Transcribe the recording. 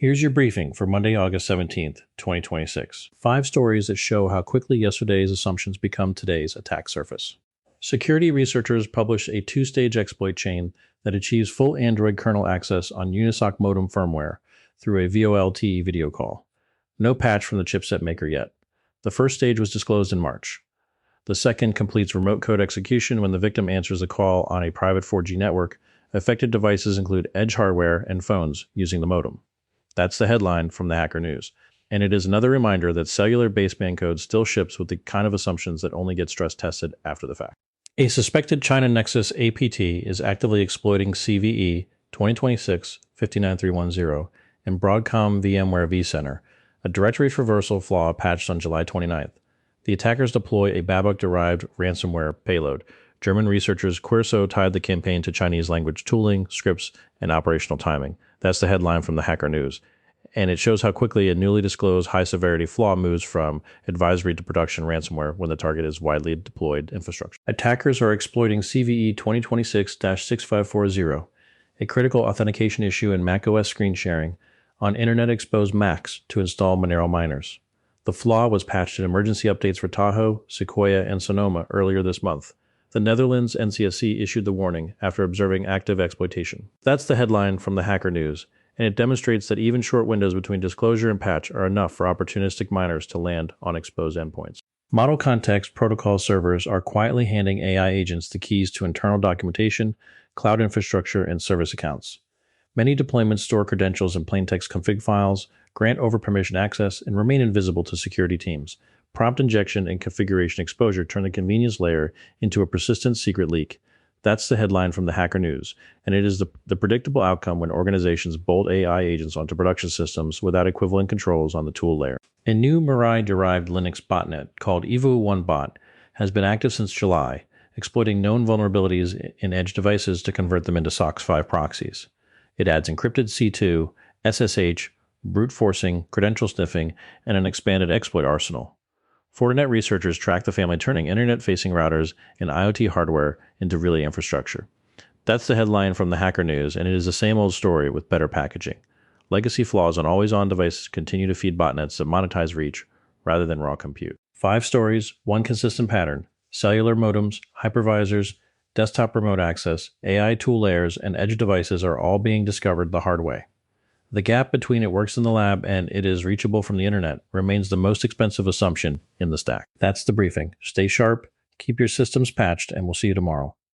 Here's your briefing for Monday, August 17th, 2026. 5 stories that show how quickly yesterday's assumptions become today's attack surface. Security researchers published a 2-stage exploit chain that achieves full Android kernel access on Unisoc modem firmware through a VoLTE video call. No patch from the chipset maker yet. The first stage was disclosed in March. The second completes remote code execution when the victim answers a call on a private 4G network. Affected devices include edge hardware and phones using the modem. That's the headline from the Hacker News. And it is another reminder that cellular baseband code still ships with the kind of assumptions that only get stress tested after the fact. A suspected China Nexus APT is actively exploiting CVE 2026-59310 and Broadcom VMware vCenter, a directory traversal flaw patched on July 29th. The attackers deploy a Babok-derived ransomware payload. German researchers Querso tied the campaign to Chinese language tooling, scripts, and operational timing. That's the headline from the Hacker News. And it shows how quickly a newly disclosed high-severity flaw moves from advisory to production ransomware when the target is widely deployed infrastructure. Attackers are exploiting CVE 2026-6540, a critical authentication issue in macOS screen sharing, on Internet-exposed Macs to install Monero miners. The flaw was patched in emergency updates for Tahoe, Sequoia, and Sonoma earlier this month. The Netherlands NCSC issued the warning after observing active exploitation. That's the headline from the Hacker News, and it demonstrates that even short windows between disclosure and patch are enough for opportunistic miners to land on exposed endpoints. Model context protocol servers are quietly handing AI agents the keys to internal documentation, cloud infrastructure, and service accounts. Many deployments store credentials in plaintext config files, grant over-permission access, and remain invisible to security teams. Prompt injection and configuration exposure turn the convenience layer into a persistent secret leak. That's the headline from the Hacker News, and it is the predictable outcome when organizations bolt AI agents onto production systems without equivalent controls on the tool layer. A new Mirai-derived Linux botnet called Evo1Bot has been active since July, exploiting known vulnerabilities in edge devices to convert them into SOC 5 proxies. It adds encrypted C2, SSH, brute forcing, credential sniffing, and an expanded exploit arsenal. Fortinet researchers track the family turning internet-facing routers and IoT hardware into relay infrastructure. That's the headline from the Hacker News, and it is the same old story with better packaging. Legacy flaws on always-on devices continue to feed botnets that monetize reach rather than raw compute. 5 stories, 1 consistent pattern. Cellular modems, hypervisors, desktop remote access, AI tool layers, and edge devices are all being discovered the hard way. The gap between it works in the lab and it is reachable from the internet remains the most expensive assumption in the stack. That's the briefing. Stay sharp, keep your systems patched, and we'll see you tomorrow.